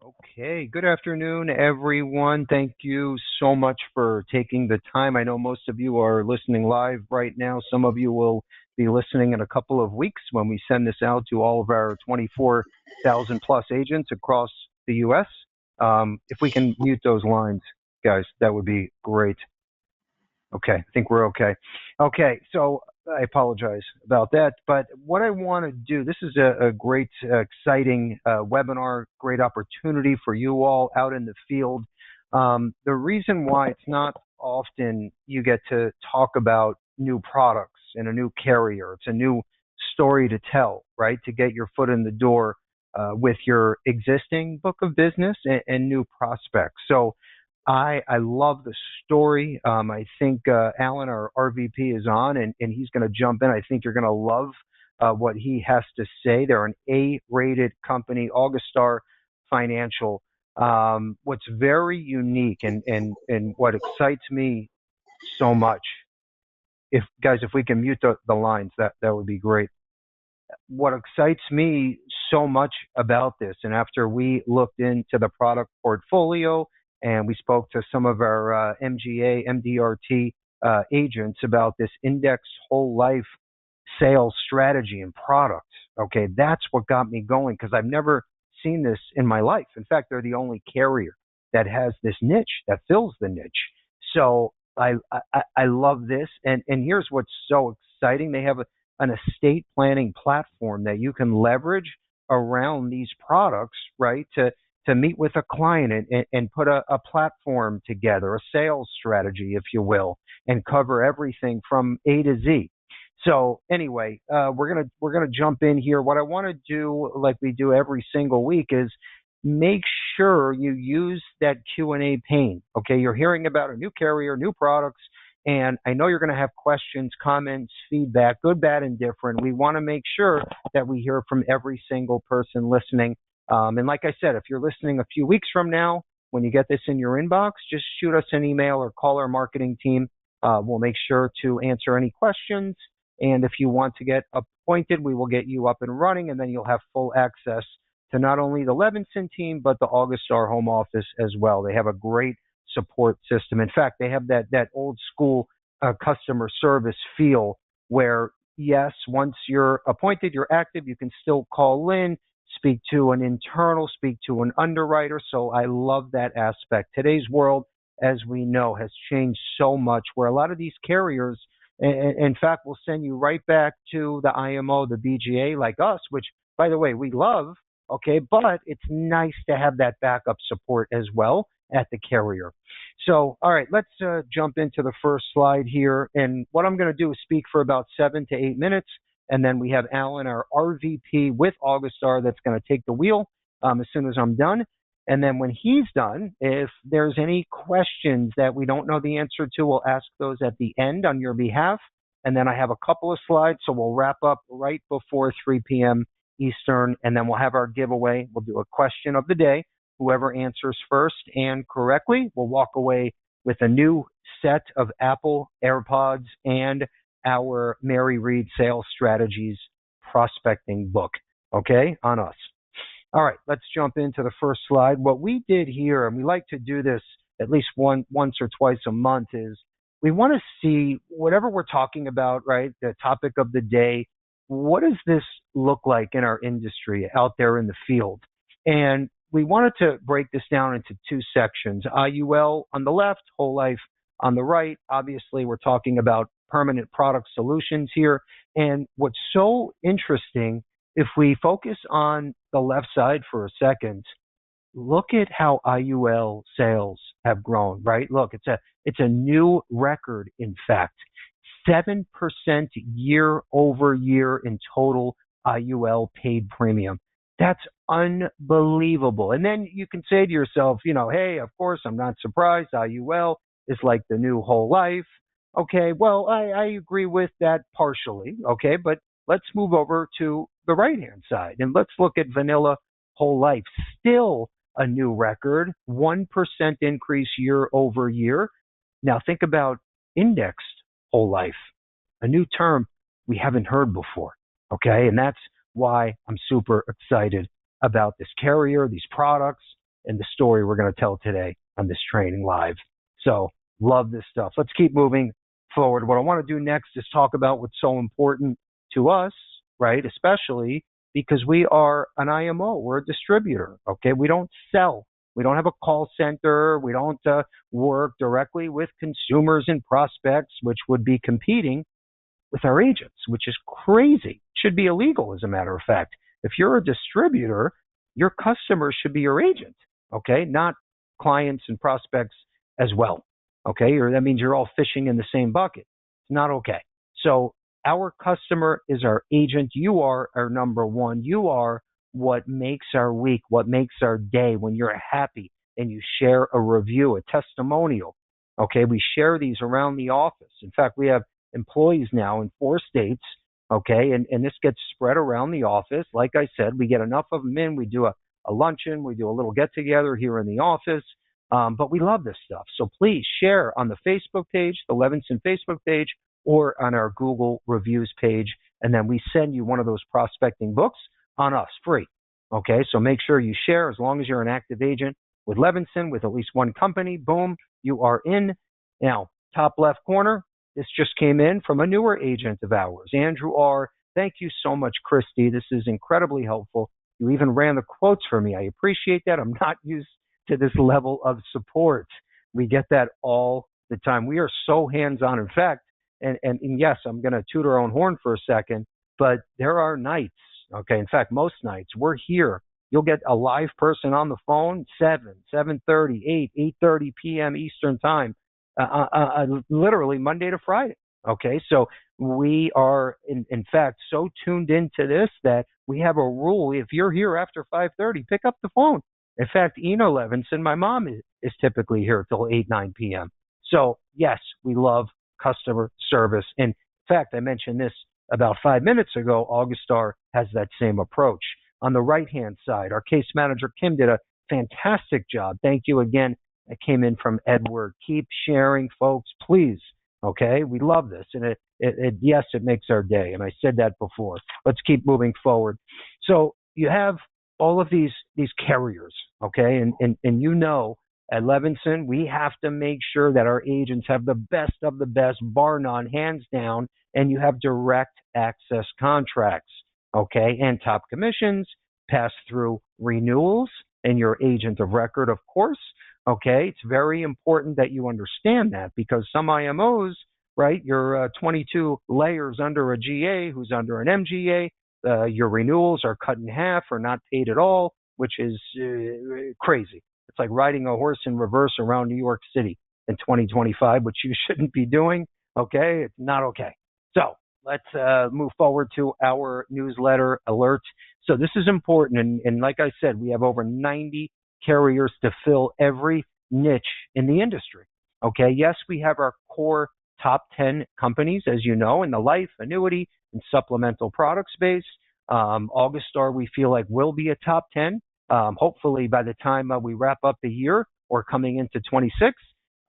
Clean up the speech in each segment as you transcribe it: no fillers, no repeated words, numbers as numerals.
Okay, good afternoon, everyone. Thank you so much for taking the time. I know most of you are listening live right now. Some of you will be listening in a couple of weeks when we send this out to all of our 24,000 plus agents across the U.S. If we can mute those lines, guys, that would be great. Okay, I think we're okay. Okay, so I apologize about that. But what I want to do, this is a great, exciting webinar, great opportunity for you all out in the field. The reason why it's not often you get to talk about new products and a new carrier, it's a new story to tell, right? To get your foot in the door with your existing book of business and new prospects. So I love the story. I think Alan, our RVP, is on, and he's going to jump in. I think you're going to love what he has to say. They're an A-rated company, AuguStar Financial. What's very unique and what excites me so much, if guys, if we can mute the lines, that would be great. What excites me so much about this, and after we looked into the product portfolio and we spoke to some of our MGA, MDRT agents about this index whole life sales strategy and product. Okay, that's what got me going because I've never seen this in my life. In fact, they're the only carrier that has this niche, that fills the niche. So I love this. And here's what's so exciting. They have an estate planning platform that you can leverage around these products, right? To meet with a client and put a platform together, a sales strategy, if you will, and cover everything from A to Z. So anyway, we're gonna jump in here. What I want to do, like we do every single week, is make sure you use that Q&A pane. Okay, you're hearing about a new carrier, new products, and I know you're going to have questions, comments, feedback, good, bad, and different. We want to make sure that we hear from every single person listening. And like I said, if you're listening a few weeks from now, when you get this in your inbox, just shoot us an email or call our marketing team. We'll make sure to answer any questions. And if you want to get appointed, we will get you up and running, and then you'll have full access to not only the Levinson team, but the AuguStar home office as well. They have a great support system. In fact, they have that old school customer service feel where, yes, once you're appointed, you're active, you can still call in, speak to an internal, speak to an underwriter. So I love that aspect. Today's world, as we know, has changed so much where a lot of these carriers, in fact, will send you right back to the IMO, the BGA like us, which, by the way, we love, okay, but it's nice to have that backup support as well at the carrier. So, all right, let's jump into the first slide here. And what I'm going to do is speak for about 7 to 8 minutes. And then we have Alan, our RVP with AuguStar, that's going to take the wheel as soon as I'm done. And then when he's done, if there's any questions that we don't know the answer to, we'll ask those at the end on your behalf. And then I have a couple of slides, so we'll wrap up right before 3 p.m. Eastern, and then we'll have our giveaway. We'll do a question of the day. Whoever answers first and correctly will walk away with a new set of Apple AirPods and our Mary Reed Sales Strategies prospecting book, okay, on us. All right, let's jump into the first slide. What we did here, and we like to do this at least once or twice a month, is we want to see whatever we're talking about, right, the topic of the day, what does this look like in our industry out there in the field? And we wanted to break this down into two sections, IUL on the left, whole life on the right. Obviously, we're talking about permanent product solutions here. And what's so interesting, if we focus on the left side for a second, look at how IUL sales have grown, right? Look, it's a new record, in fact. 7% year over year in total IUL paid premium. That's unbelievable. And then you can say to yourself, hey, of course, I'm not surprised. IUL is like the new whole life. Okay, well, I agree with that partially. Okay, but let's move over to the right-hand side and let's look at vanilla whole life. Still a new record, 1% increase year over year. Now think about indexed whole life, a new term we haven't heard before. Okay, and that's why I'm super excited about this carrier, these products. in the story we're going to tell today on this training live. So love this stuff. Let's keep moving forward. What I want to do next is talk about what's so important to us, right? Especially because we are an IMO, we're a distributor. Okay, we don't sell. We don't have a call center. We don't work directly with consumers and prospects, which would be competing with our agents, which is crazy. Should be illegal, as a matter of fact. If you're a distributor, your customers should be your agent, okay? Not clients and prospects as well, okay? Or that means you're all fishing in the same bucket. It's not okay. So our customer is our agent. You are our number one. You are what makes our week, what makes our day when you're happy and you share a review, a testimonial. Okay, we share these around the office. In fact, we have employees now in 4 states, okay, and this gets spread around the office. Like I said, we get enough of them in. We do a luncheon. We do a little get-together here in the office, but we love this stuff. So please share on the Facebook page, the Levinson Facebook page, or on our Google reviews page, and then we send you one of those prospecting books on us, free. Okay, so make sure you share as long as you're an active agent with Levinson, with at least one company. Boom, you are in. Now, top left corner, this just came in from a newer agent of ours, Andrew R. Thank you so much, Christy. This is incredibly helpful. You even ran the quotes for me. I appreciate that. I'm not used to this level of support. We get that all the time. We are so hands-on. In fact, and yes, I'm going to toot our own horn for a second, but there are nights, okay, in fact, most nights, we're here. You'll get a live person on the phone, 7:30, 8:30 p.m. Eastern time, literally Monday to Friday. Okay, so we are, in fact, so tuned into this that we have a rule. If you're here after 5:30, pick up the phone. In fact, Ina Levinson, my mom, is typically here till 8, 9 p.m. So, yes, we love customer service. In fact, I mentioned this about 5 minutes ago. AuguStar has that same approach. On the right-hand side, our case manager, Kim, did a fantastic job. Thank you again. It came in from Edward. Keep sharing, folks, please. Okay, we love this, and yes, it makes our day. And I said that before. Let's keep moving forward. So you have all of these carriers, okay, and you know, at Levinson, we have to make sure that our agents have the best of the best, bar none, hands down, and you have direct access contracts, okay, and top commissions, pass through renewals, and your agent of record, of course. Okay, it's very important that you understand that, because some IMOs, right, you're 22 layers under a GA who's under an MGA. Your renewals are cut in half or not paid at all, which is crazy. It's like riding a horse in reverse around New York City in 2025, which you shouldn't be doing. Okay, it's not okay. So let's move forward to our newsletter alert. So this is important, and like I said, we have over 90 carriers to fill every niche in the industry. Okay, yes, we have our core top 10 companies, as you know, in the life, annuity, and supplemental product space. AuguStar, we feel like, will be a top 10, hopefully by the time we wrap up the year or coming into 26.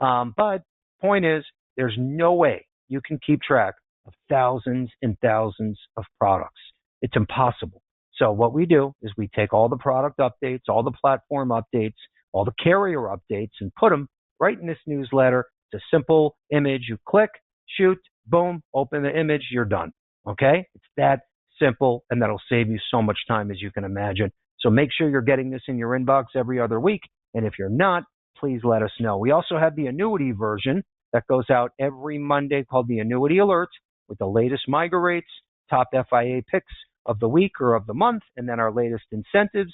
But point is, there's no way you can keep track of thousands and thousands of products. It's impossible. So what we do is we take all the product updates, all the platform updates, all the carrier updates, and put them right in this newsletter. It's a simple image. You click, shoot, boom, open the image, you're done. Okay? It's that simple, and that'll save you so much time, as you can imagine. So make sure you're getting this in your inbox every other week. And if you're not, please let us know. We also have the annuity version that goes out every Monday called the Annuity Alert, with the latest MIGA rates, top FIA picks of the week or of the month, and then our latest incentives.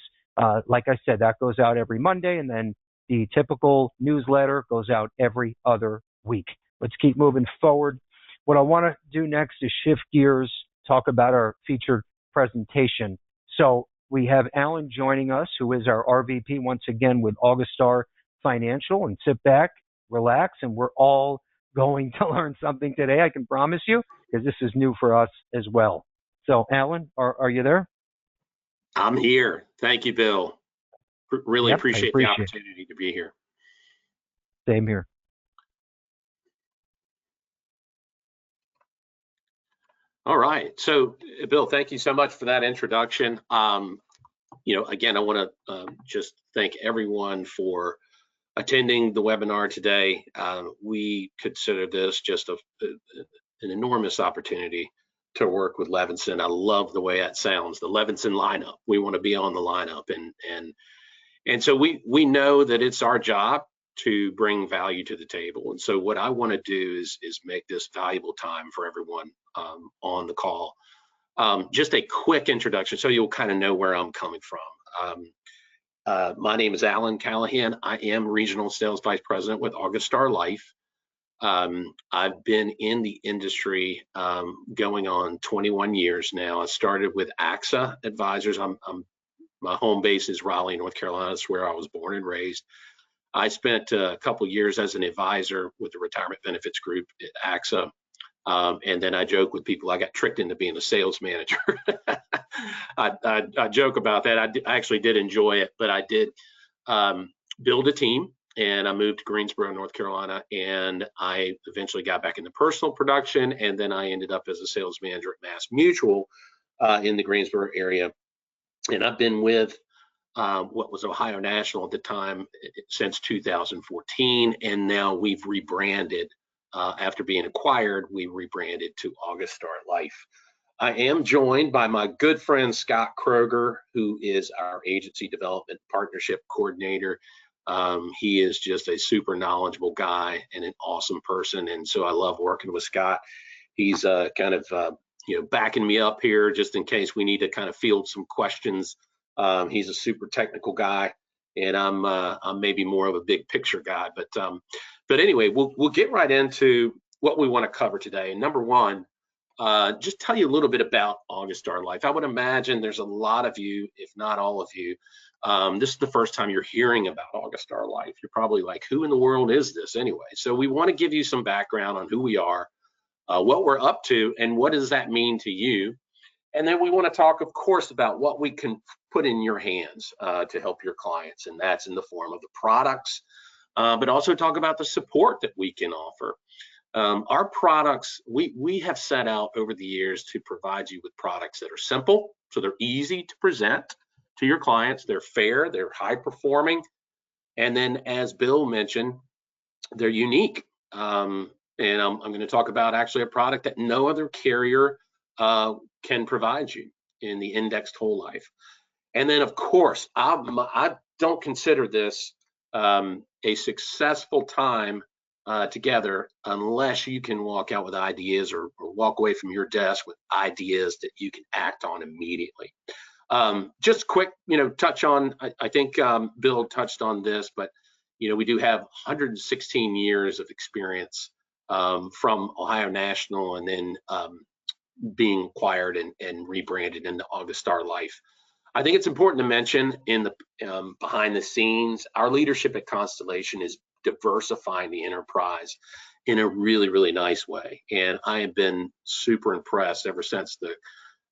Like I said, that goes out every Monday, and then the typical newsletter goes out every other week. Let's keep moving forward. What I want to do next is shift gears, talk about our featured presentation. So we have Alan joining us, who is our RVP once again with AuguStar Financial. And sit back, relax, and we're all going to learn something today, I can promise you, because this is new for us as well. So, Alan, are you there? I'm here. Thank you, Bill. Really appreciate the opportunity to be here. Same here. All right. So, Bill, thank you so much for that introduction. Again, I want to just thank everyone for attending the webinar today. We consider this just an enormous opportunity to work with Levinson. I love the way that sounds, the Levinson lineup. We want to be on the lineup, and so we know that it's our job to bring value to the table. And so what I want to do is make this valuable time for everyone on the call. Just a quick introduction so you'll kind of know where I'm coming from. My name is Alan Callahan. I am Regional Sales Vice President with AuguStar Life. I've been in the industry going on 21 years now. I started with AXA Advisors. My home base is Raleigh, North Carolina. That's where I was born and raised. I spent a couple years as an advisor with the retirement benefits group at AXA. And then I joke with people, I got tricked into being a sales manager. I joke about that. I actually did enjoy it, but I did build a team, and I moved to Greensboro, North Carolina, and I eventually got back into personal production, and then I ended up as a sales manager at Mass Mutual in the Greensboro area. And I've been with what was Ohio National at the time since 2014, and now we've rebranded. After being acquired, we rebranded to AuguStar Life. I am joined by my good friend Scott Kroger, who is our agency development partnership coordinator. He is just a super knowledgeable guy and an awesome person, and so I love working with Scott. He's kind of backing me up here just in case we need to kind of field some questions. He's a super technical guy, and I'm maybe more of a big picture guy. But anyway, we'll get right into what we want to cover today. And number one, just tell you a little bit about AuguStar Life. I would imagine there's a lot of you, if not all of you, this is the first time you're hearing about AuguStar Life. You're probably like, who in the world is this anyway? So we want to give you some background on who we are, what we're up to, and what does that mean to you. And then we want to talk, of course, about what we can put in your hands to help your clients, and that's in the form of the products, but also talk about the support that we can offer. Our products, we have set out over the years to provide you with products that are simple, so they're easy to present to your clients, they're fair, they're high performing, and then as Bill mentioned, they're unique. And I'm going to talk about actually a product that no other carrier can provide you in the indexed whole life. And then, of course, I don't consider this a successful time together unless you can walk out with ideas or walk away from your desk with ideas that you can act on immediately. Just quick, touch on, I think Bill touched on this, but, we do have 116 years of experience from Ohio National, and then being acquired and rebranded into AuguStar Life. I think it's important to mention in the behind the scenes, our leadership at Constellation is diversifying the enterprise in a really, really nice way. And I have been super impressed ever since the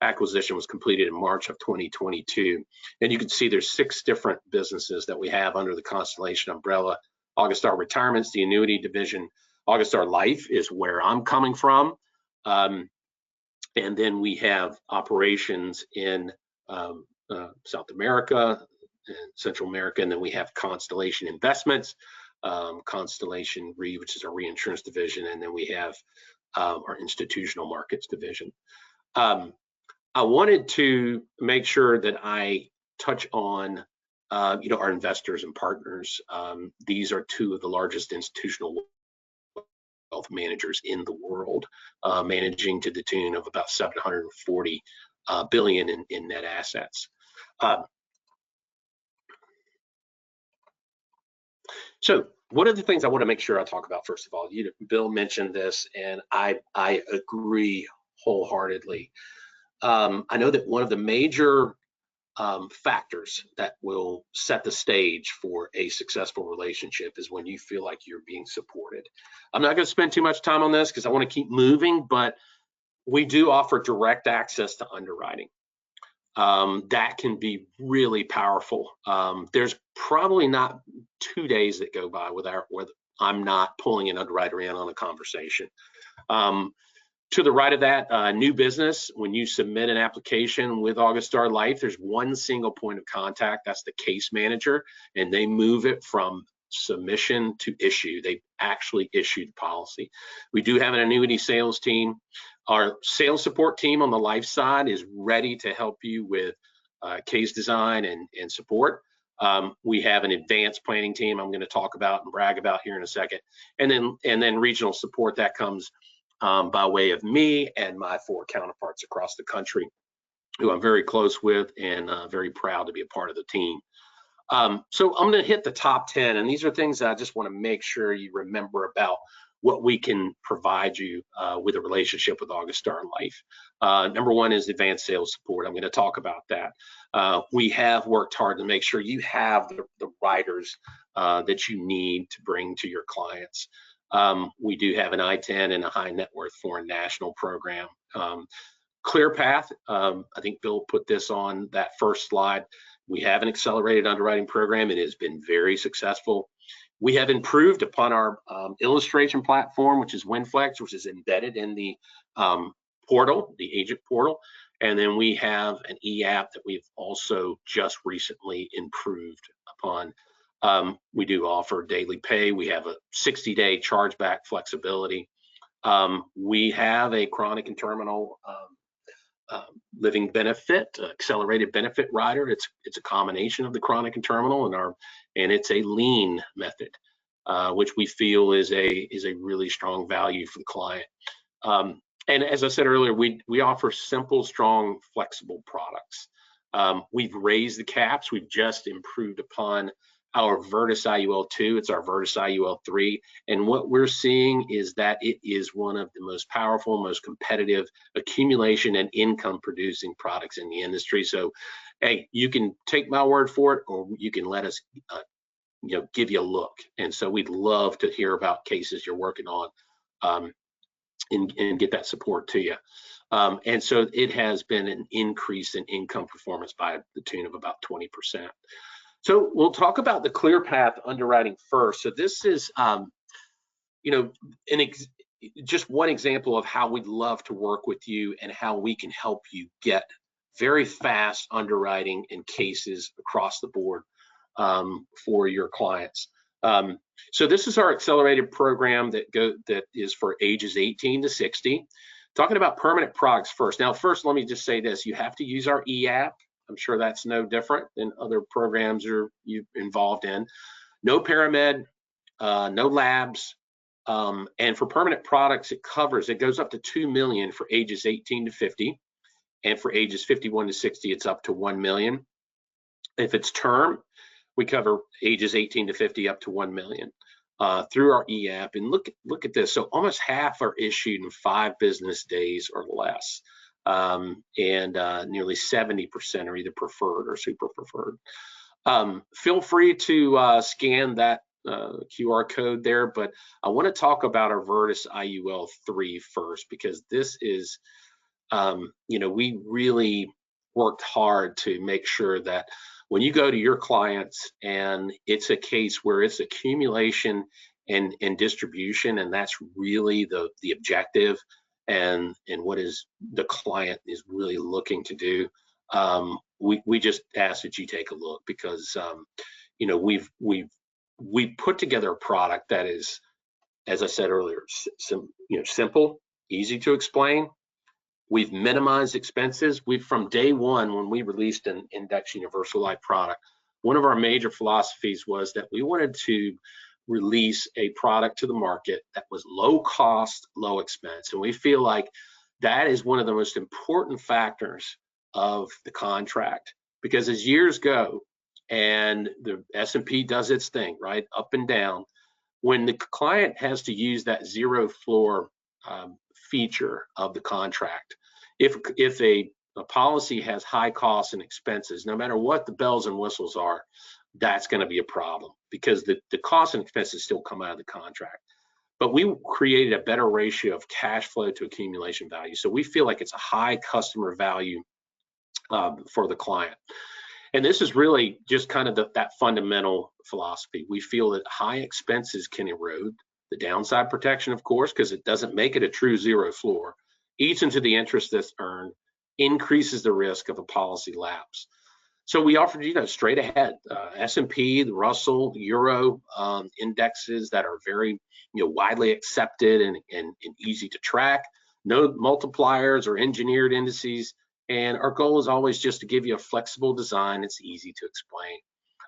acquisition was completed in March of 2022. And you can see there's 6 different businesses that we have under the Constellation umbrella. AuguStar Retirement's the annuity division. AuguStar Life is where I'm coming from. And then we have operations in South America and Central America, and then we have Constellation Investments, Constellation Re, which is our reinsurance division, and then we have our institutional markets division. I wanted to make sure that I touch on our investors and partners. These are 2 of the largest institutional wealth managers in the world, managing to the tune of about $740 billion in net assets. So one of the things I want to make sure I talk about, first of all, Bill mentioned this, and I agree wholeheartedly. I know that one of the major factors that will set the stage for a successful relationship is when you feel like you're being supported. I'm not going to spend too much time on this because I want to keep moving, but we do offer direct access to underwriting. That can be really powerful. There's probably not 2 days that go by where I'm not pulling an underwriter in on a conversation. To the right of that, new business, when you submit an application with AuguStar Life, there's one single point of contact. That's the case manager, and they move it from submission to issue. They actually issue the policy. We do have an annuity sales team. Our sales support team on the life side is ready to help you with case design and support. We have an advanced planning team I'm going to talk about and brag about here in a second. And then regional support that comes by way of me and my 4 counterparts across the country, who I'm very close with and very proud to be a part of the team. So I'm going to hit the top 10, and these are things that I just want to make sure you remember about what we can provide you with a relationship with AuguStar Life. Number 1 is advanced sales support. I'm going to talk about that. We have worked hard to make sure you have the writers that you need to bring to your clients. We do have an I-10 and a high net worth foreign national program. ClearPath, I think Bill put this on that first slide. We have an accelerated underwriting program. It has been very successful. We have improved upon our illustration platform, which is WinFlex, which is embedded in the portal, the agent portal. And then we have an e-app that we've also just recently improved upon. We do offer daily pay. We have a 60-day chargeback flexibility. We have a chronic and terminal living benefit, accelerated benefit rider. It's a combination of the chronic and terminal and it's a lean method, which we feel is a really strong value for the client. And as I said earlier, we offer simple, strong, flexible products. We've raised the caps. We've just improved upon our Virtus IUL2. It's our Virtus IUL3. And what we're seeing is that it is one of the most powerful, most competitive accumulation and income producing products in the industry. So, hey, you can take my word for it, or you can let us give you a look. And so we'd love to hear about cases you're working on and get that support to you. And so it has been an increase in income performance by the tune of about 20%. So we'll talk about the ClearPath underwriting first. So this is, just one example of how we'd love to work with you and how we can help you get very fast underwriting and cases across the board for your clients. So this is our accelerated program that is for ages 18 to 60. Talking about permanent products first. Now, first, let me just say this. You have to use our e-app. I'm sure that's no different than other programs you're involved in. No paramed, no labs, and for permanent products, it goes up to $2 million for ages 18 to 50, and for ages 51 to 60, it's up to $1 million. If it's term, we cover ages 18 to 50 up to $1 million through our e-app. And look at this. So almost half are issued in 5 business days or less. And nearly 70% are either preferred or super preferred. Feel free to scan that QR code there, but I want to talk about our Virtus IUL3 first, because this is, we really worked hard to make sure that when you go to your clients and it's a case where it's accumulation and distribution, and that's really the objective, and what is the client is really looking to do, we just ask that you take a look, because we've put together a product that is, as I said earlier, simple, easy to explain. We've minimized expenses. From day one, when we released an Index Universal Life product, one of our major philosophies was that we wanted to release a product to the market that was low cost, low expense. And we feel like that is one of the most important factors of the contract, because as years go and the S&P does its thing, right, up and down, when the client has to use that zero floor feature of the contract, if a policy has high costs and expenses, no matter what the bells and whistles are, that's going to be a problem, because the costs and expenses still come out of the contract. But we created a better ratio of cash flow to accumulation value. So we feel like it's a high customer value for the client. And this is really just kind of that fundamental philosophy. We feel that high expenses can erode the downside protection, of course, because it doesn't make it a true zero floor. eats into the interest that's earned, increases the risk of a policy lapse. So we offered, straight ahead, S&P, the Russell, Euro indexes that are very, widely accepted and easy to track. No multipliers or engineered indices. And our goal is always just to give you a flexible design that's easy to explain.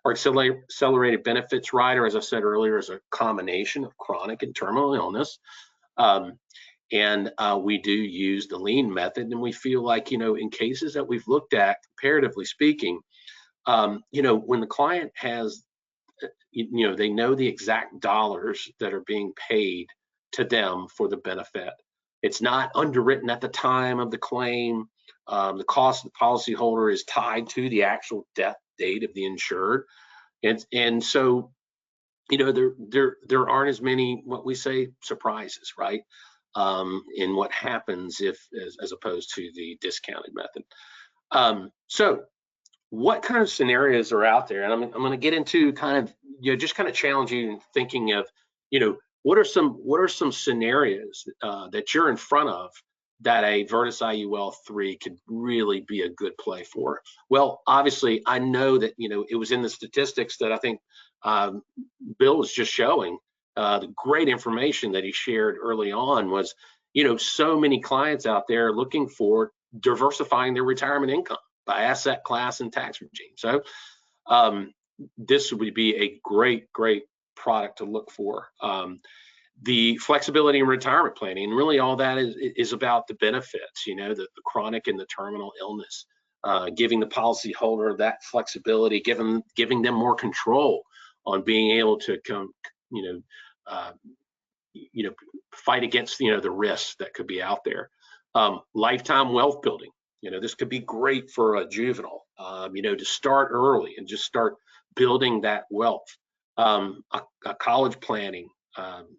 Our accelerated benefits rider, as I said earlier, is a combination of chronic and terminal illness. And we do use the lean method, and we feel like, in cases that we've looked at, comparatively speaking, when the client has, they know the exact dollars that are being paid to them for the benefit. It's not underwritten at the time of the claim. The cost of the policyholder is tied to the actual death date of the insured, and so there aren't as many, what we say, surprises, right, in what happens as opposed to the discounted method. So what kind of scenarios are out there? And I'm going to get into kind of, just kind of challenge you in thinking of, what are some scenarios that you're in front of that a Virtus IUL 3 could really be a good play for? Well, obviously, I know that, it was in the statistics that I think Bill was just showing. The great information that he shared early on was, so many clients out there looking for diversifying their retirement income by asset class and tax regime. So this would be a great product to look for. The flexibility in retirement planning, and really all that is about the benefits, the chronic and the terminal illness, giving the policyholder that flexibility, giving them more control on being able to fight against, the risks that could be out there. Lifetime wealth building. This could be great for a juvenile, to start early and just start building that wealth. A college planning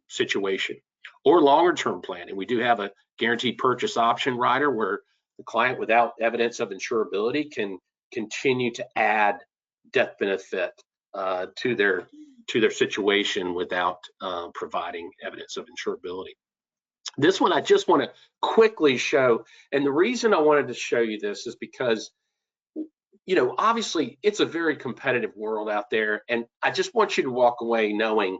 situation, or longer term planning. We do have a guaranteed purchase option rider where the client, without evidence of insurability, can continue to add death benefit to their situation without providing evidence of insurability. This one I just want to quickly show, and the reason I wanted to show you this is because, obviously it's a very competitive world out there, and I just want you to walk away knowing,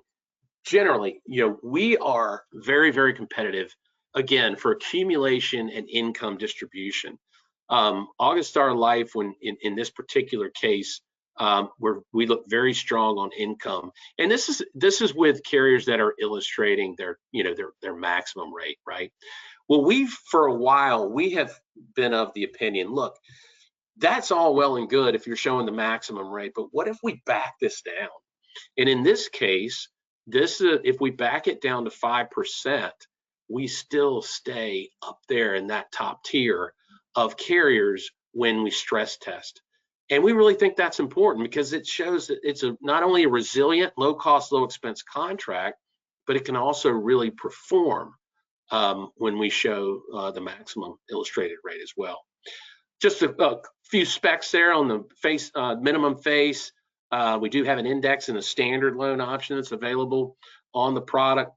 generally, we are very competitive, again, for accumulation and income distribution. AuguStar Life, when in this particular case, where we look very strong on income, and this is with carriers that are illustrating their maximum rate, right? Well, for a while we have been of the opinion, look, that's all well and good if you're showing the maximum rate, but what if we back this down? And in this case, if we back it down to 5%, we still stay up there in that top tier of carriers when we stress test. And we really think that's important because it shows that it's not only a resilient, low cost, low expense contract, but it can also really perform when we show the maximum illustrated rate as well. Just a few specs there on the face, minimum face. We do have an index and a standard loan option that's available on the product.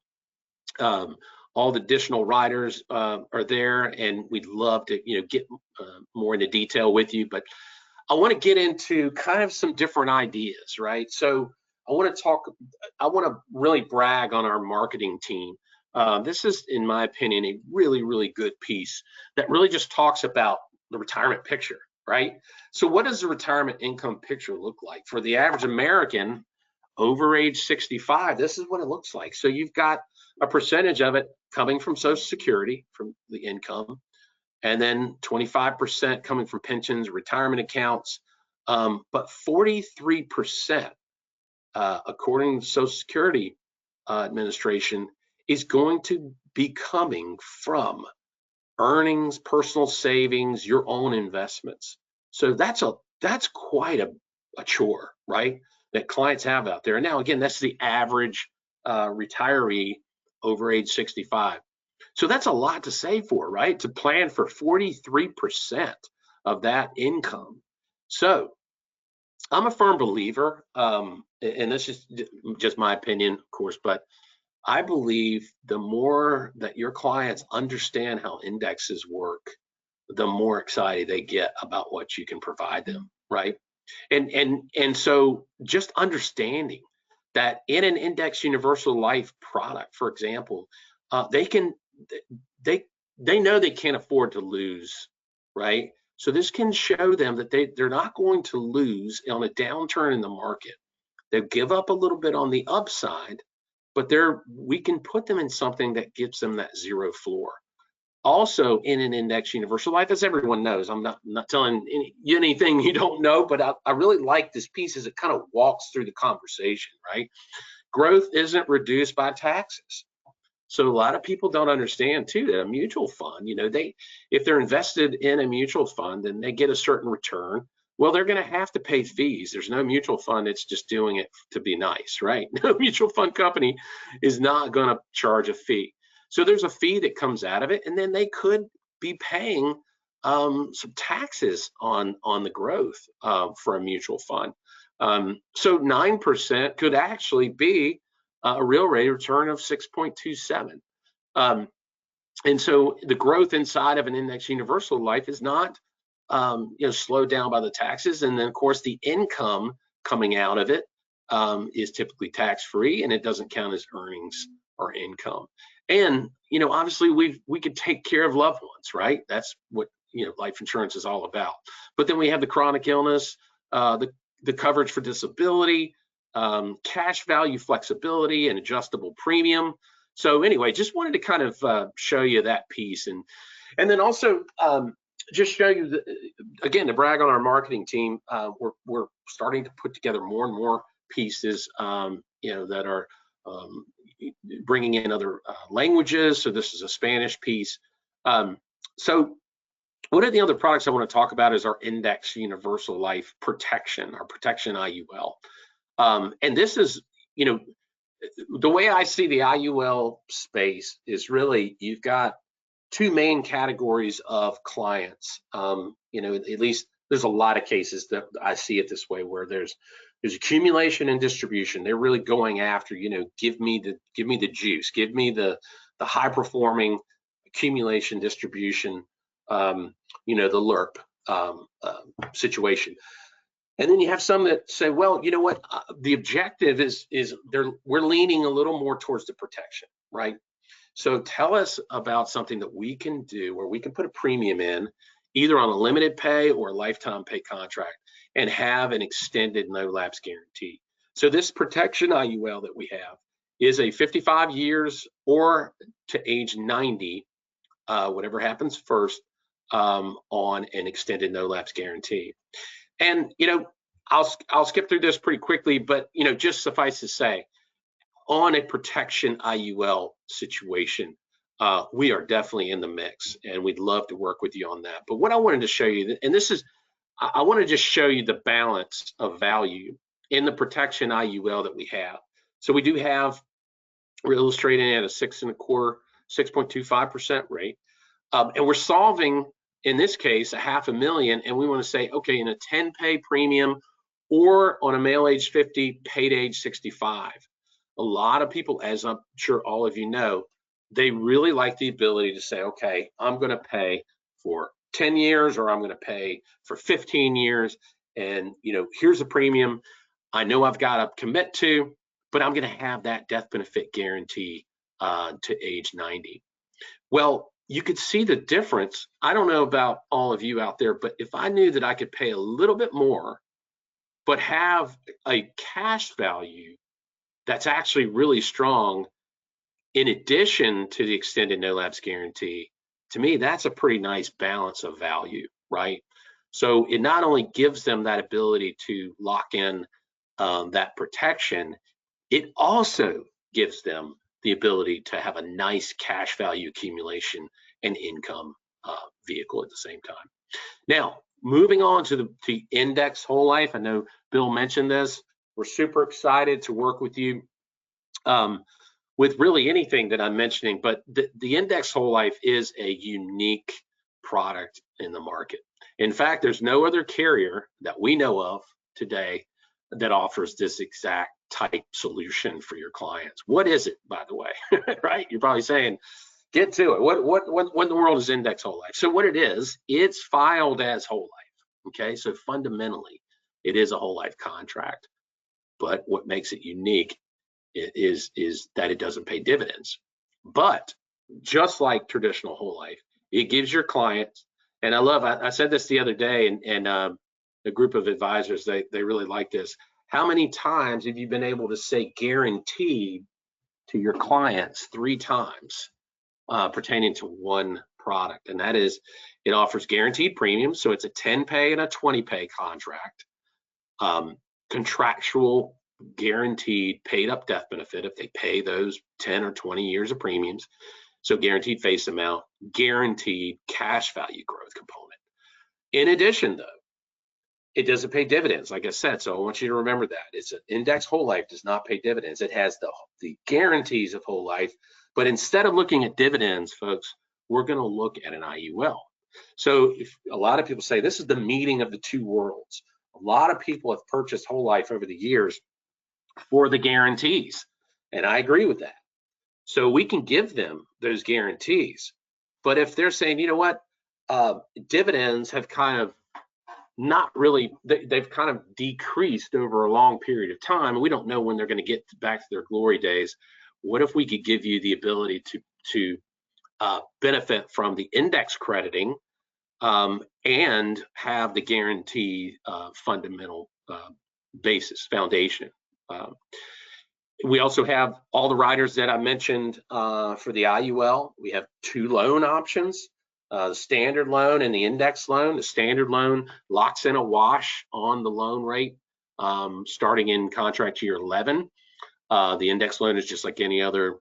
All the additional riders are there, and we'd love to get more into detail with you. But I want to get into kind of some different ideas, right? So I want to really brag on our marketing team. This is, in my opinion, a really good piece that really just talks about the retirement picture, right? So what does the retirement income picture look like for the average American over age 65? This is what it looks like. So you've got a percentage of it coming from Social Security, from the income, and then 25% coming from pensions, retirement accounts, but 43%, according to Social Security Administration, is going to be coming from earnings, personal savings, your own investments. So that's quite a chore, right, that clients have out there. And now, again, that's the average retiree over age 65. So that's a lot to save for, right? To plan for 43% of that income. So I'm a firm believer, and this is just my opinion, of course, but I believe the more that your clients understand how indexes work, the more excited they get about what you can provide them, right? And so just understanding that in an index universal life product, for example, they can they they know they can't afford to lose, right? So this can show them that they're not going to lose on a downturn in the market. They'll give up a little bit on the upside, but we can put them in something that gives them that zero floor. Also, in an index universal life, as everyone knows, I'm not telling you anything you don't know, but I really like this piece as it kind of walks through the conversation, right? Growth isn't reduced by taxes. So a lot of people don't understand too that a mutual fund, if they're invested in a mutual fund and they get a certain return, well, they're going to have to pay fees. There's no mutual fund that's just doing it to be nice, right? No mutual fund company is not going to charge a fee. So there's a fee that comes out of it, and then they could be paying some taxes on the growth for a mutual fund. So 9% could actually be a real rate of return of 6.27. And so the growth inside of an index universal life is not slowed down by the taxes. And then of course the income coming out of it is typically tax-free, and it doesn't count as earnings or income. And obviously we could take care of loved ones, right? That's what life insurance is all about. But then we have the chronic illness, the coverage for disability, cash value flexibility, and adjustable premium. So anyway, just wanted to kind of show you that piece, and then also just show you again, to brag on our marketing team. We're starting to put together more and more pieces, that are bringing in other languages. So this is a Spanish piece. So one of the other products I want to talk about is our Index Universal Life Protection, our Protection IUL. And this is, the way I see the IUL space is really, you've got two main categories of clients. At least there's a lot of cases that I see it this way, where there's accumulation and distribution. They're really going after, give me the juice, give me the high performing accumulation distribution, the LERP situation. And then you have some that say, well, you know what, the objective is we're leaning a little more towards the protection, right? So tell us about something that we can do where we can put a premium in, either on a limited pay or a lifetime pay contract, and have an extended no lapse guarantee. So this protection IUL that we have is a 55 years or to age 90, whatever happens first, on an extended no lapse guarantee. And I'll skip through this pretty quickly, but just suffice to say, on a protection IUL situation, we are definitely in the mix, and we'd love to work with you on that. But what I wanted to show you, and this is, I want to just show you the balance of value in the protection IUL that we have. So we do have, we're illustrating at a 6.25% rate, and we're solving, in this case, $500,000, and we want to say, okay, in a 10 pay premium or on a male age 50, paid age 65. A lot of people, as I'm sure all of you know, they really like the ability to say, okay, I'm going to pay for 10 years, or I'm going to pay for 15 years. And, here's a premium I know I've got to commit to, but I'm going to have that death benefit guarantee to age 90. Well, you could see the difference. I don't know about all of you out there, but if I knew that I could pay a little bit more, but have a cash value that's actually really strong, in addition to the extended no lapse guarantee, to me, that's a pretty nice balance of value, right? So it not only gives them that ability to lock in that protection, it also gives them the ability to have a nice cash value accumulation and income vehicle at the same time. Now, moving on to the index whole life. I know Bill mentioned this. We're super excited to work with you with really anything that I'm mentioning, but the index whole life is a unique product in the market. In fact, there's no other carrier that we know of today that offers this exact type solution for your clients. What is it, by the way? Right? You're probably saying, get to it. What in the world is index whole life? So what it is, it's filed as whole life. Okay, so fundamentally, it is a whole life contract. But what makes it unique is that it doesn't pay dividends. But just like traditional whole life, it gives your clients, and I said this the other day, and a group of advisors, they really like this. How many times have you been able to say guaranteed to your clients 3 times pertaining to one product? And that is, it offers guaranteed premiums, so it's a 10 pay and a 20 pay contract. Contractual guaranteed paid up death benefit if they pay those 10 or 20 years of premiums. So guaranteed face amount, guaranteed cash value growth component. In addition, though, it doesn't pay dividends, like I said. So I want you to remember that. It's an index whole life, does not pay dividends. It has the guarantees of whole life. But instead of looking at dividends, folks, we're going to look at an IUL. So if a lot of people say this is the meeting of the two worlds. A lot of people have purchased whole life over the years for the guarantees, and I agree with that. So we can give them those guarantees. But if they're saying, you know what, dividends have kind of not really, they've kind of decreased over a long period of time, and we don't know when they're going to get back to their glory days. What if we could give you the ability to benefit from the index crediting and have the guarantee fundamental foundation? We also have all the riders that I mentioned for the IUL. We have 2 loan options, the standard loan and the index loan. The standard loan locks in a wash on the loan rate starting in contract year 11. The index loan is just like any other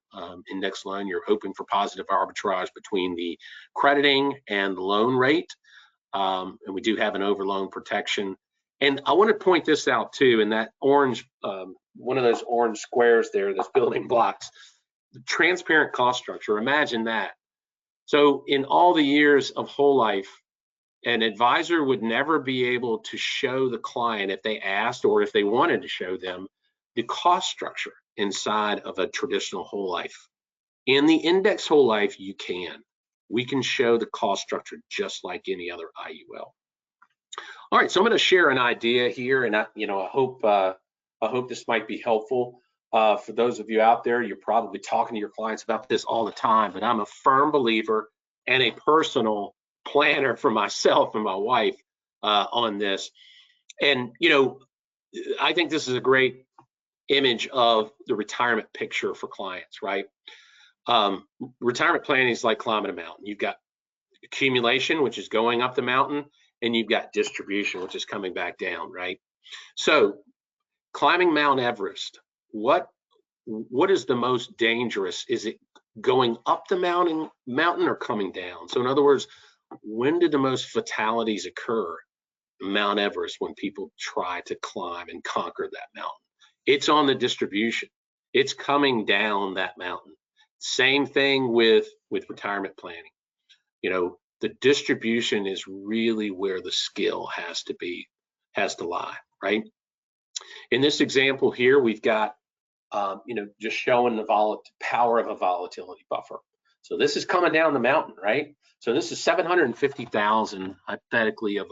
index loan. You're hoping for positive arbitrage between the crediting and the loan rate. And we do have an overloan protection. And I want to point this out too, in that orange, one of those orange squares there, those building blocks, the transparent cost structure. Imagine that. So in all the years of whole life, an advisor would never be able to show the client, if they asked or if they wanted to show them, the cost structure inside of a traditional whole life. In the index whole life, you can. We can show the cost structure just like any other IUL. All right, so I'm going to share an idea here, and I hope this might be helpful for those of you out there. You're probably talking to your clients about this all the time, but I'm a firm believer and a personal planner for myself and my wife on this. And I think this is a great image of the retirement picture for clients, right? Retirement planning is like climbing a mountain. You've got accumulation, which is going up the mountain, and you've got distribution, which is coming back down, right? So climbing Mount Everest, what is the most dangerous? Is it going up the mountain or coming down? So in other words, when did the most fatalities occur? Mount Everest, when people try to climb and conquer that mountain. It's on the distribution. It's coming down that mountain. Same thing with retirement planning. The distribution is really where the skill has to lie, right? In this example here, we've got, just showing the power of a volatility buffer. So this is coming down the mountain, right? So this is 750,000 hypothetically of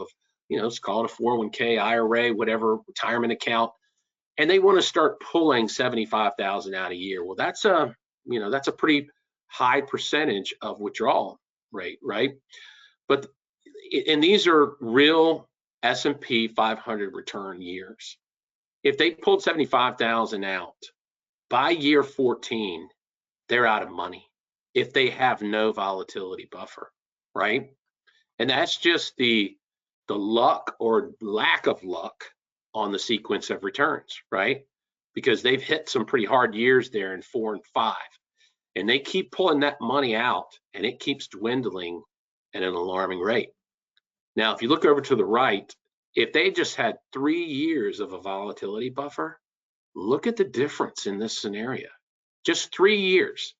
let's call it a 401k, IRA, whatever retirement account, and they want to start pulling 75,000 out a year. Well, that's a pretty high percentage of withdrawal rate, right? And these are real S&P 500 return years. If they pulled 75,000 out by year 14, they're out of money if they have no volatility buffer, right? And that's just the luck or lack of luck on the sequence of returns, right? Because they've hit some pretty hard years there in 4 and 5, and they keep pulling that money out, and it keeps dwindling at an alarming rate. Now, if you look over to the right, if they just had 3 years of a volatility buffer, look at the difference in this scenario. Just 3 years.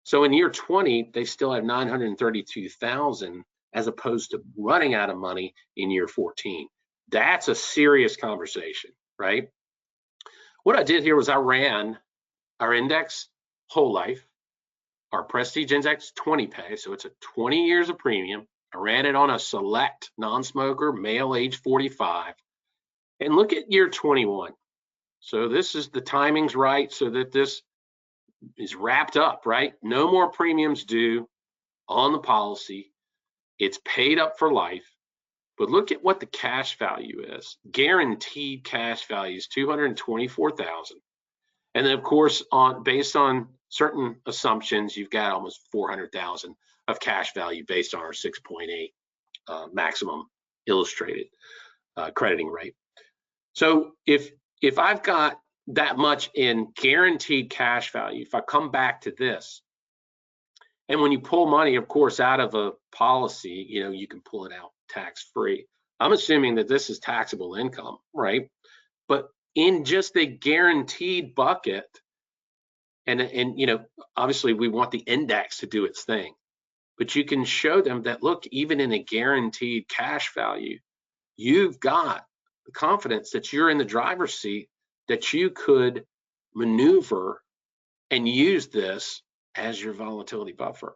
So in year 20, they still have 932,000 as opposed to running out of money in year 14. That's a serious conversation, right? What I did here was I ran our index whole life, our prestige index 20 pay, so it's a 20 years of premium. I ran it on a select non-smoker, male age 45. And look at year 21. So this is the timing's right so that this is wrapped up, right? No more premiums due on the policy. It's paid up for life. But look at what the cash value is. Guaranteed cash value is $224,000. And then of course, based on certain assumptions, you've got almost $400,000 of cash value based on our 6.8 maximum illustrated crediting rate. So if I've got that much in guaranteed cash value, if I come back to this, and when you pull money, of course, out of a policy, you can pull it out tax-free. I'm assuming that this is taxable income, right? But in just the guaranteed bucket, and obviously we want the index to do its thing, but you can show them that, look, even in a guaranteed cash value, you've got the confidence that you're in the driver's seat, that you could maneuver and use this as your volatility buffer.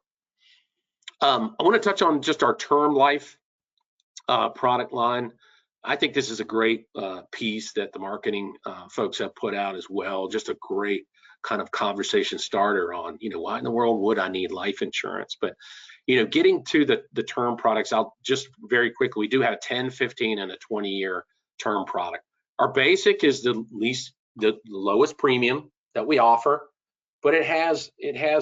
I want to touch on just our term life product line. I think this is a great piece that the marketing folks have put out as well. Just a great kind of conversation starter on, why in the world would I need life insurance? But, getting to the term products, I'll just very quickly, we do have a 10, 15, and a 20-year term product. Our basic is the lowest premium that we offer, but it has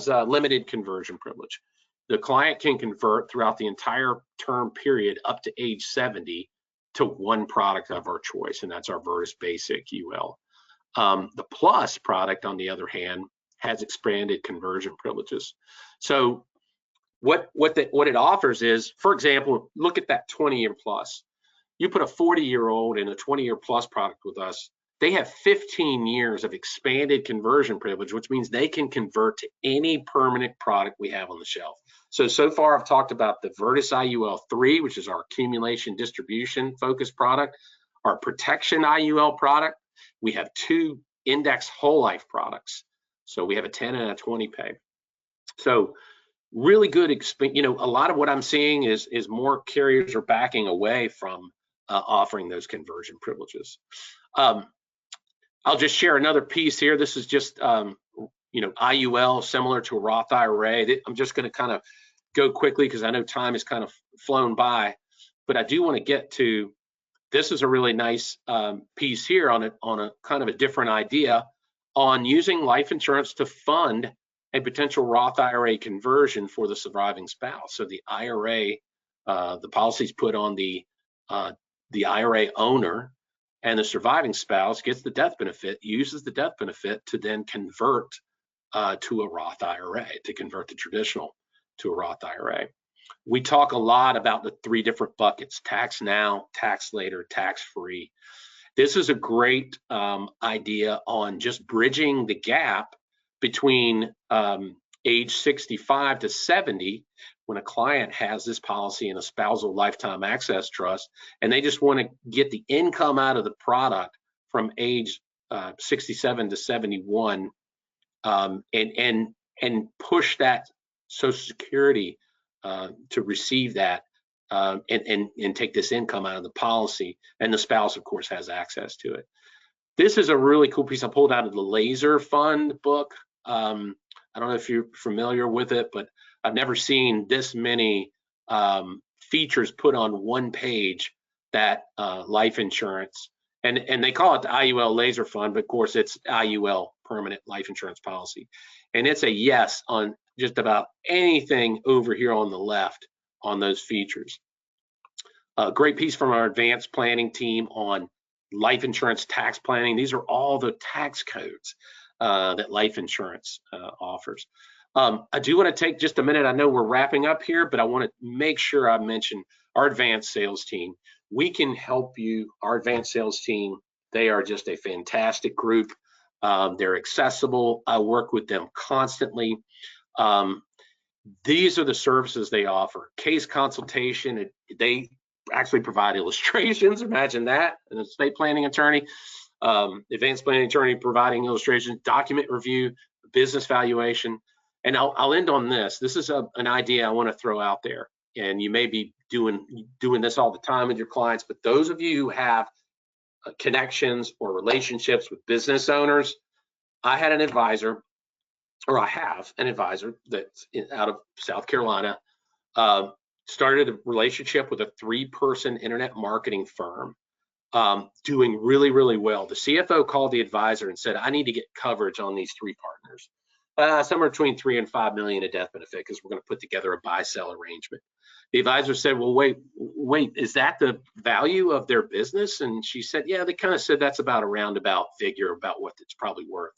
a limited conversion privilege. The client can convert throughout the entire term period up to age 70 to one product of our choice, and that's our Virtus Basic UL. The Plus product, on the other hand, has expanded conversion privileges. So what it offers is, for example, look at that 20-year plus. You put a 40-year-old in a 20-year plus product with us, they have 15 years of expanded conversion privilege, which means they can convert to any permanent product we have on the shelf. So far I've talked about the Virtus IUL 3, which is our accumulation distribution focused product, our protection IUL product. We have 2 index whole life products. So we have a 10 and a 20 pay. So really good, a lot of what I'm seeing is more carriers are backing away from offering those conversion privileges. I'll just share another piece here. This is just, IUL, similar to a Roth IRA. I'm just going to kind of go quickly because I know time has kind of flown by, but I do want to get to, this is a really nice piece here on a kind of a different idea on using life insurance to fund a potential Roth IRA conversion for the surviving spouse. So the IRA, the policy's put on the IRA owner, and the surviving spouse gets the death benefit, uses the death benefit to then convert to a Roth IRA, to convert the traditional to a Roth IRA. We talk a lot about the 3 different buckets: tax now, tax later, tax free. This is a great idea on just bridging the gap between age 65 to 70, when a client has this policy in a spousal lifetime access trust, and they just want to get the income out of the product from age 67 to 71, and push that Social Security to receive that, and take this income out of the policy, and the spouse, of course, has access to it. This is a really cool piece I pulled out of the Laser Fund book. I don't know if you're familiar with it, but I've never seen this many features put on one page that life insurance, and they call it the IUL Laser Fund, but of course it's IUL Permanent Life Insurance Policy. And it's a yes on just about anything over here on the left on those features. A great piece from our advanced planning team on life insurance tax planning. These are all the tax codes that life insurance offers. I do want to take just a minute. I know we're wrapping up here, but I want to make sure I mention our advanced sales team. We can help you. Our advanced sales team, they are just a fantastic group. They're accessible. I work with them constantly. These are the services they offer. Case consultation. They actually provide illustrations. Imagine that, an estate planning attorney. advanced planning attorney providing illustrations, document review, business valuation. And I'll end on this. This is an idea I want to throw out there. And you may be doing this all the time with your clients, but those of you who have connections or relationships with business owners, I have an advisor that's out of South Carolina, started a relationship with a 3-person internet marketing firm, doing really, really well. The CFO called the advisor and said, I need to get coverage on these 3 partners, somewhere between 3 and 5 million a death benefit, because we're going to put together a buy-sell arrangement. The advisor said, well, wait, is that the value of their business? And she said, yeah, they kind of said that's about a roundabout figure about what it's probably worth.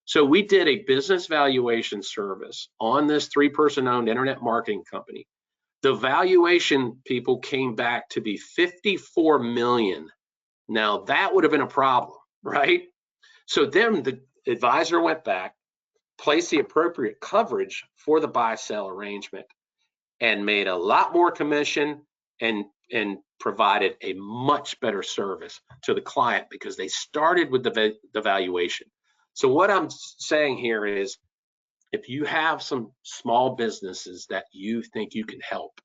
So we did a business valuation service on this 3-person owned internet marketing company. The valuation, people, came back to be 54 million. Now that would have been a problem, right? So then the advisor went back, placed the appropriate coverage for the buy-sell arrangement, and made a lot more commission and provided a much better service to the client because they started with the valuation. So what I'm saying here is, if you have some small businesses that you think you can help,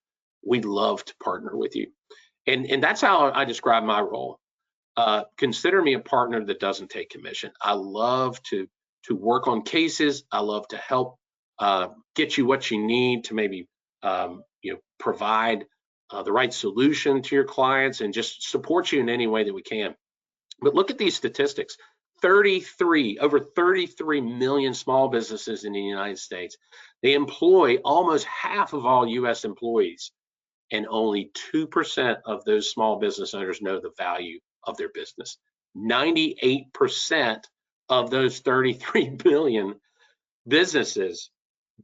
we'd love to partner with you. And that's how I describe my role. Consider me a partner that doesn't take commission. I love to work on cases. I love to help get you what you need to maybe provide the right solution to your clients and just support you in any way that we can. But look at these statistics. Over 33 million small businesses in the United States. They employ almost half of all U.S. employees, and only 2% of those small business owners know the value of their business. 98% of those 33 million businesses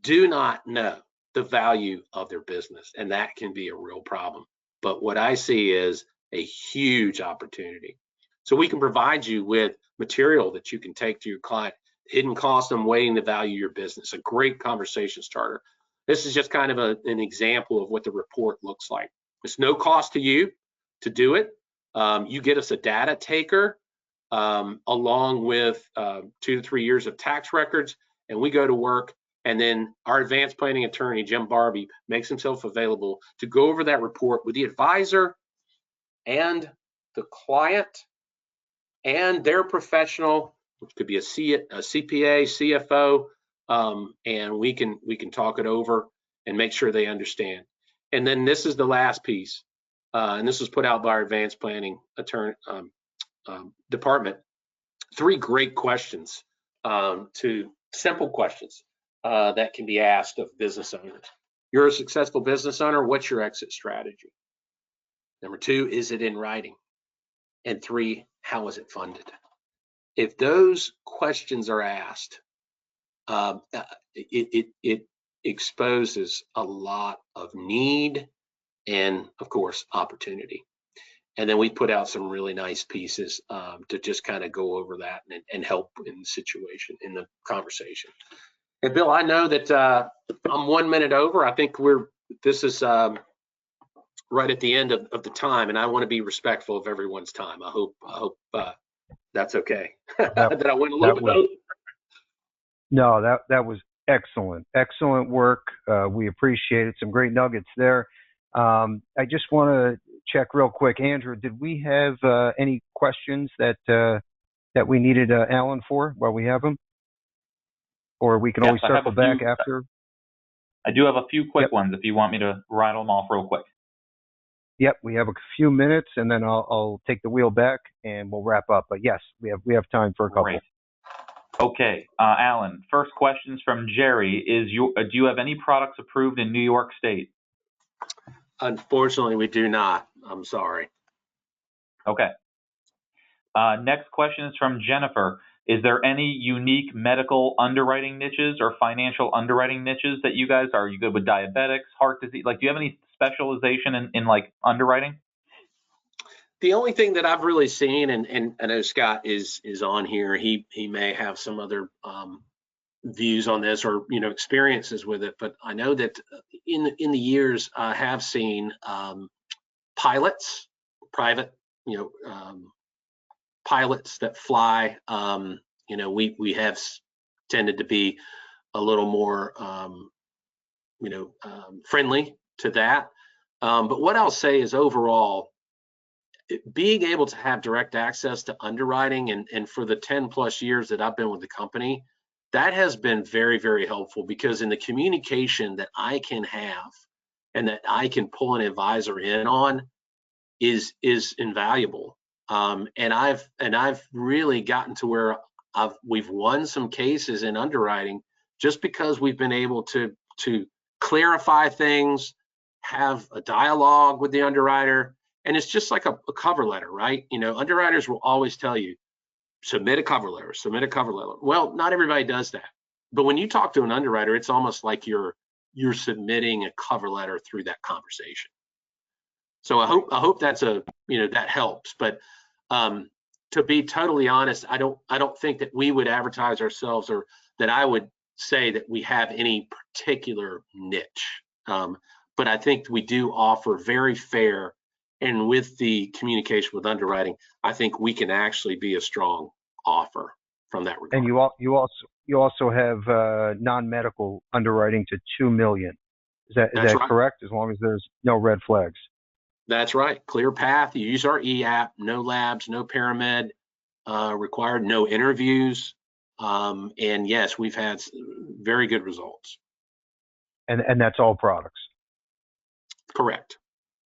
do not know the value of their business, and that can be a real problem. But what I see is a huge opportunity. So we can provide you with material that you can take to your client, hidden cost and weighing the value of your business, a great conversation starter. This is just kind of an example of what the report looks like. It's no cost to you to do it. You get us a data taker along with 2 to 3 years of tax records, and we go to work. And then our advanced planning attorney, Jim Barbie, makes himself available to go over that report with the advisor and the client and their professional, which could be a CPA, CFO, and we can talk it over and make sure they understand. And then this is the last piece, and this was put out by our advanced planning attorney department. 3 great questions, simple questions that can be asked of business owners. You're a successful business owner. What's your exit strategy? Number 2, is it in writing? And 3, how is it funded? If those questions are asked, it exposes a lot of need and, of course, opportunity. And then we put out some really nice pieces to just kind of go over that and help in the situation, in the conversation. And Bill, I know that I'm 1 minute over. I think this is right at the end of the time, and I want to be respectful of everyone's time. I hope that's okay. That I went a little bit over. No, that was excellent work. We appreciate it. Some great nuggets there. I just want to check real quick, Andrew. Did we have any questions that we needed Alan for while we have him, or we can always circle back after? I do have a few quick ones if you want me to rattle them off real quick. Yep, we have a few minutes, and then I'll take the wheel back and we'll wrap up. But yes, we have time for a couple. Great. Okay, Alan. First question's from Jerry. Do you have any products approved in New York State? Unfortunately, we do not. I'm sorry. Okay. Next question is from Jennifer. Is there any unique medical underwriting niches or financial underwriting niches that you guys are? Are you good with diabetics, heart disease? Like, do you have any specialization in like underwriting? The only thing that I've really seen, and I know Scott is on here. He may have some other views on this or experiences with it, but I know that in the years I have pilots that fly. We have tended to be a little more, friendly to that. But what I'll say is overall, being able to have direct access to underwriting and for the 10 plus years that I've been with the company, that has been very, very helpful, because in the communication that I can have and that I can pull an advisor in on is invaluable. And I've really gotten to where we've won some cases in underwriting just because we've been able to clarify things, have a dialogue with the underwriter. And it's just like a cover letter, right? Underwriters will always tell you, submit a cover letter, submit a cover letter. Well, not everybody does that. But when you talk to an underwriter, it's almost like you're submitting a cover letter through that conversation. So I hope that's that helps. But to be totally honest, I don't think that we would advertise ourselves, or that I would say that we have any particular niche. But I think we do offer very fair, and with the communication with underwriting, I think we can actually be a strong offer from that regard. And you also have non-medical underwriting to $2 million. Is that right. correct? As long as there's no red flags. That's right. Clear path. You use our e-app. No labs, no paramed required. No interviews. And yes, we've had very good results. And that's all products. Correct.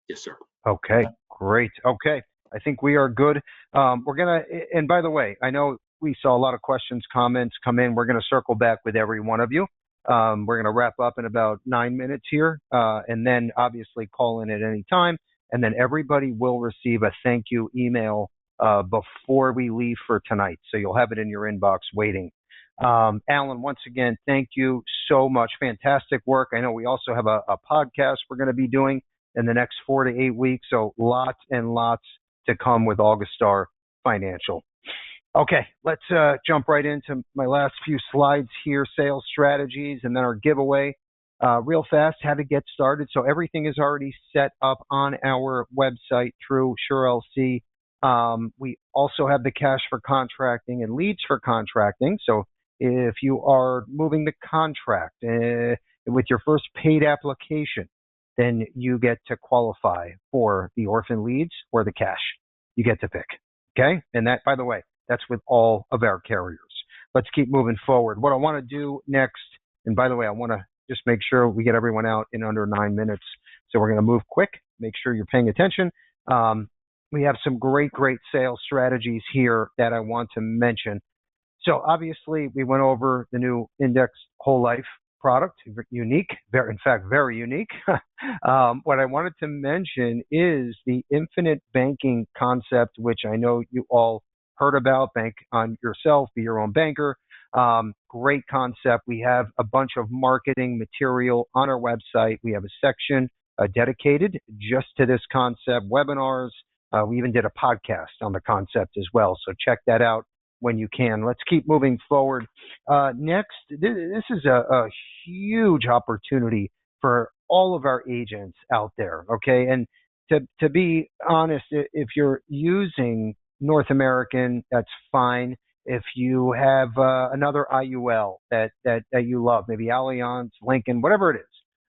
Yes, sir. Okay, great. Okay, I think we are good. And by the way, I know we saw a lot of questions, comments come in. We're going to circle back with every one of you. We're going to wrap up in about 9 minutes here, and then obviously call in at any time. And then everybody will receive a thank you email before we leave for tonight. So you'll have it in your inbox waiting. Alan, once again, thank you so much. Fantastic work. I know we also have a podcast we're going to be doing in the next 4 to 8 weeks. So lots and lots to come with AuguStar Financial. Okay, let's jump right into my last few slides here, sales strategies, and then our giveaway. Real fast, how to get started. So everything is already set up on our website through SureLC. We also have the cash for contracting and leads for contracting. So if you are moving the contract with your first paid application, then you get to qualify for the orphan leads or the cash. You get to pick. Okay? And that, by the way, that's with all of our carriers. Let's keep moving forward. What I want to do next, and by the way, I want to just make sure we get everyone out in under 9 minutes. So we're going to move quick. Make sure you're paying attention. We have some great sales strategies here that I want to mention. So obviously, we went over the new Index Whole Life product, unique, very unique. What I wanted to mention is the infinite banking concept, which I know you all heard about. Bank on yourself, be your own banker. Great concept. We have a bunch of marketing material on our website. We have a section dedicated just to this concept, webinars. We even did a podcast on the concept as well. So check that out when you can. Let's keep moving forward. Next, this is a huge opportunity for all of our agents out there. Okay. And to be honest, if you're using North American, that's fine. If you have another IUL that you love, maybe Allianz, Lincoln, whatever it is.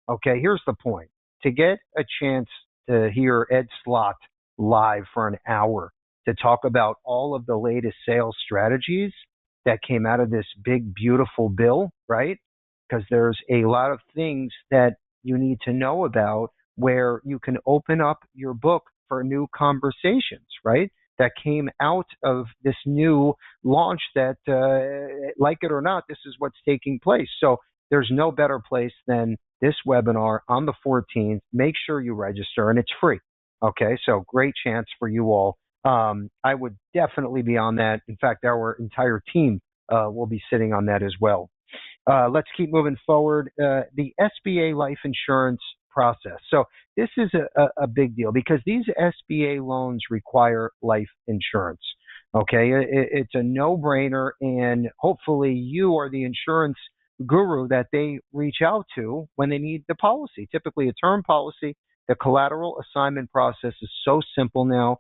Okay, here's the point. To get a chance to hear Ed Slott live for an hour to talk about all of the latest sales strategies that came out of this big, beautiful bill, right? Because there's a lot of things that you need to know about where you can open up your book for new conversations, right? That came out of this new launch that, like it or not, this is what's taking place. So there's no better place than this webinar on the 14th. Make sure you register, and it's free. Okay, so great chance for you all. I would definitely be on that. In fact, our entire team will be sitting on that as well. Let's keep moving forward. The SBA life insurance process. So this is a big deal because these SBA loans require life insurance. Okay, it's a no-brainer, and hopefully you are the insurance guru that they reach out to when they need the policy. Typically a term policy. The collateral assignment process is so simple now.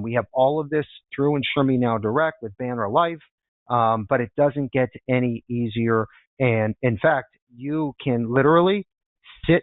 We have all of this through Insure Me Now Direct with Banner Life, but it doesn't get any easier. And in fact, you can literally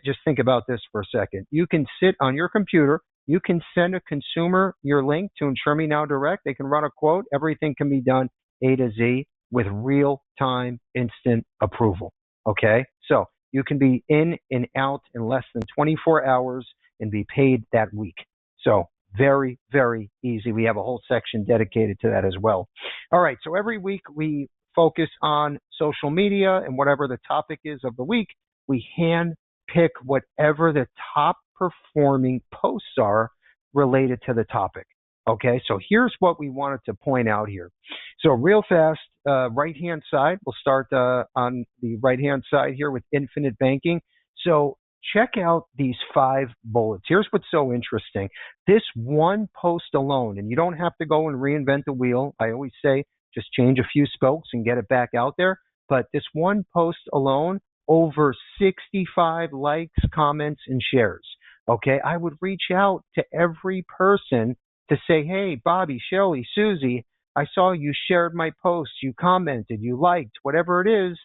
just think about this for a second. You can sit on your computer, you can send a consumer your link to Insure Me Now Direct. They can run a quote. Everything can be done A to Z with real-time instant approval. Okay? So you can be in and out in less than 24 hours and be paid that week. So very, very easy. We have a whole section dedicated to that as well. All right. So every week we focus on social media, and whatever the topic is of the week, we hand pick whatever the top performing posts are related to the topic. Okay, so here's what we wanted to point out here. So real fast, right-hand side, we'll start on the right-hand side here with infinite banking. So check out these 5 bullets. Here's what's so interesting. This one post alone, and you don't have to go and reinvent the wheel. I always say just change a few spokes and get it back out there. But this one post alone, over 65 likes, comments, and shares. Okay, I would reach out to every person to say, hey, Bobby, Shirley, Susie, I saw you shared my post, you commented, you liked, whatever it is.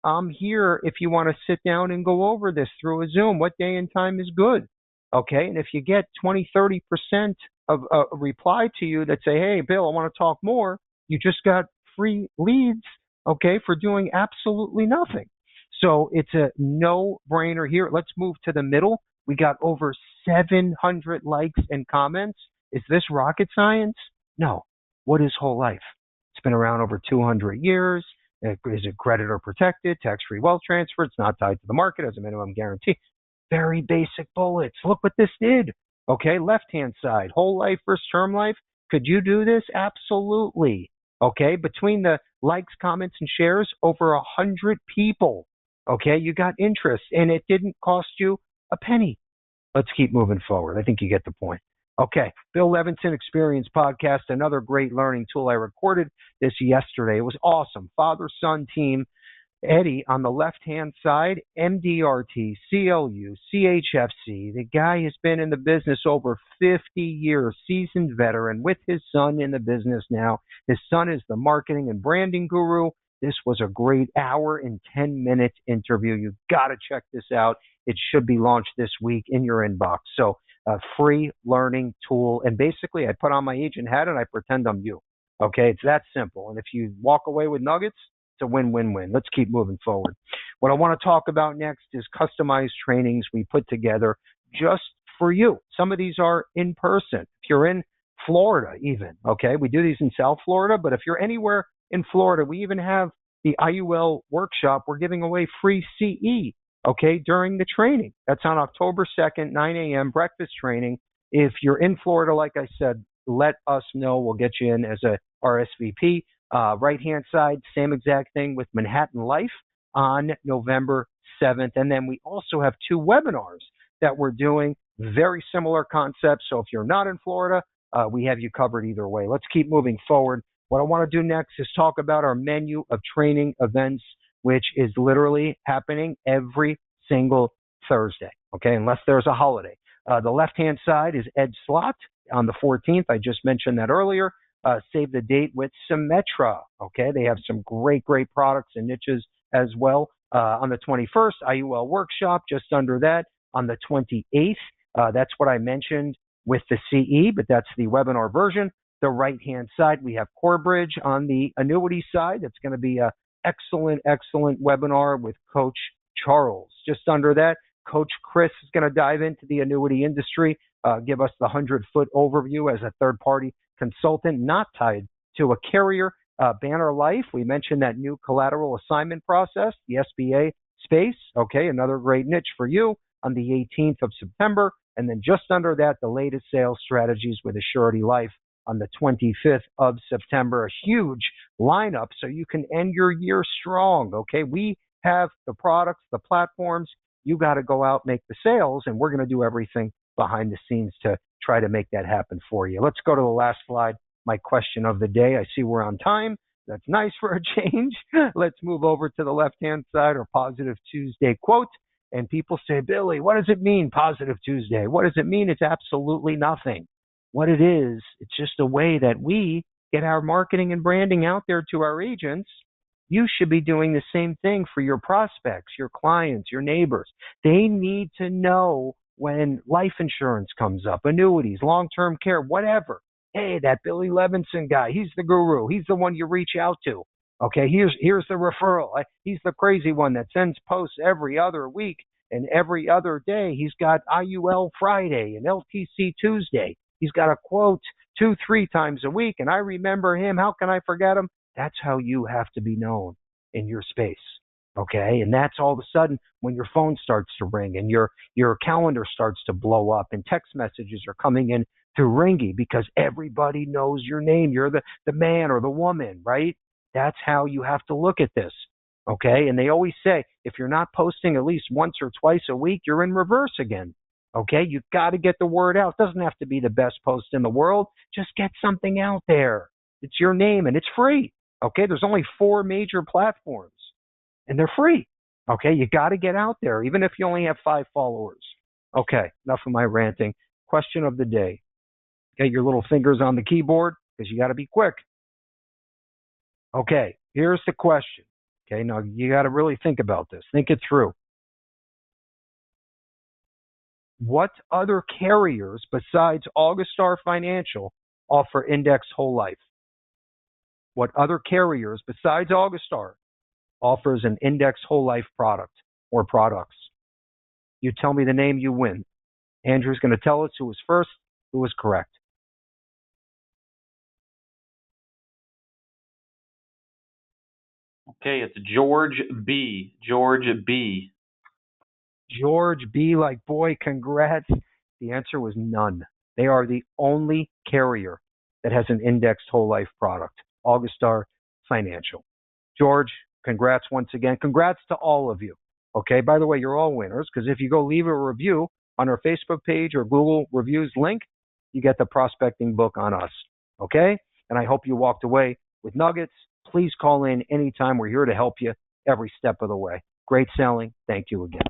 I'm here if you want to sit down and go over this through a Zoom. What day and time is good? Okay, and if you get 20, 30% of a reply to you that say, hey, Bill, I want to talk more, you just got free leads, okay, for doing absolutely nothing. So it's a no-brainer here. Let's move to the middle. We got over 700 likes and comments. Is this rocket science? No. What is whole life? It's been around over 200 years. Is it creditor protected, tax-free wealth transfer? It's not tied to the market as a minimum guarantee. Very basic bullets. Look what this did. Okay, left-hand side, whole life versus term life. Could you do this? Absolutely. Okay, between the likes, comments, and shares, over 100 people. Okay, you got interest, and it didn't cost you a penny. Let's keep moving forward. I think you get the point. Okay, Bill Levinson Experience Podcast, another great learning tool. I recorded this yesterday. It was awesome. Father-son team. Eddie on the left-hand side, MDRT, CLU, CHFC. The guy has been in the business over 50 years, seasoned veteran with his son in the business now. His son is the marketing and branding guru. This was a great hour and 10-minute interview. You've got to check this out. It should be launched this week in your inbox. So a free learning tool. And basically, I put on my agent hat and I pretend I'm you. Okay, it's that simple. And if you walk away with nuggets, it's a win-win-win. Let's keep moving forward. What I want to talk about next is customized trainings we put together just for you. Some of these are in person. If you're in Florida even, okay, we do these in South Florida, but if you're anywhere in Florida, we even have the IUL workshop. We're giving away free CE, okay, during the training. That's on October 2nd, 9 a.m., breakfast training. If you're in Florida, like I said, let us know. We'll get you in as a RSVP. Right-hand side, same exact thing with Manhattan Life on November 7th. And then we also have 2 webinars that we're doing, very similar concepts. So if you're not in Florida, we have you covered either way. Let's keep moving forward. What I want to do next is talk about our menu of training events, which is literally happening every single Thursday, okay, unless there's a holiday. The left-hand side is Ed Slott on the 14th. I just mentioned that earlier. Save the date with Symetra, okay? They have some great products and niches as well. On the 21st, IUL workshop, just under that. On the 28th, that's what I mentioned with the CE, but that's the webinar version. The right-hand side, we have Corebridge on the annuity side. That's going to be a excellent webinar with Coach Charles. Just under that, Coach Chris is going to dive into the annuity industry, give us the 100-foot overview as a third-party consultant, not tied to a carrier. Banner Life, we mentioned that new collateral assignment process, the SBA space. Okay, another great niche for you on the 18th of September. And then just under that, the latest sales strategies with Assurity Life on the 25th of September. A huge lineup so you can end your year strong. Okay, we have the products, the platforms. You got to go out, make the sales, and we're going to do everything behind the scenes to try to make that happen for you. Let's go to the last slide. My question of the day. I see we're on time. That's nice for a change. Let's move over to the left-hand side, or Positive Tuesday quote. And people say, Billy, what does it mean, Positive Tuesday? What does it mean? It's absolutely nothing. what it is. It's just a way that we get our marketing and branding out there to our agents. You should be doing the same thing for your prospects, your clients, your neighbors. They need to know when life insurance comes up, annuities, long-term care, whatever. Hey, that Billy Levinson guy, he's the guru. He's the one you reach out to. Okay, here's the referral. He's the crazy one that sends posts every other week and every other day. He's got IUL Friday and LTC Tuesday. He's got a quote 2-3 times a week, and I remember him. How can I forget him? That's how you have to be known in your space. Okay, and that's all of a sudden when your phone starts to ring and your calendar starts to blow up and text messages are coming in through Ringy because everybody knows your name. You're the man or the woman, right? That's how you have to look at this. Okay, and they always say if you're not posting at least once or twice a week, you're in reverse again. Okay, you've got to get the word out. It doesn't have to be the best post in the world. Just get something out there. It's your name and it's free. Okay, there's only 4 major platforms and they're free. Okay, you got to get out there, even if you only have 5 followers. Okay, enough of my ranting. Question of the day. Get your little fingers on the keyboard because you got to be quick. Okay, here's the question. Okay, now you got to really think about this. Think it through. What other carriers besides AuguStar Financial offer indexed whole life? What other carriers besides AuguStar offers an indexed whole life product or products? You tell me the name, you win. Andrew's going to tell us who was first, who was correct. Okay, it's George B. George B. George B. Like boy, congrats. The answer was none. They are the only carrier that has an indexed whole life product, AuguStar Financial. George, congrats once again. Congrats to all of you. Okay, by the way, you're all winners because if you go leave a review on our Facebook page or Google reviews link, you get the prospecting book on us. Okay, and I hope you walked away with nuggets. Please call in anytime. We're here to help you every step of the way. Great selling. Thank you again.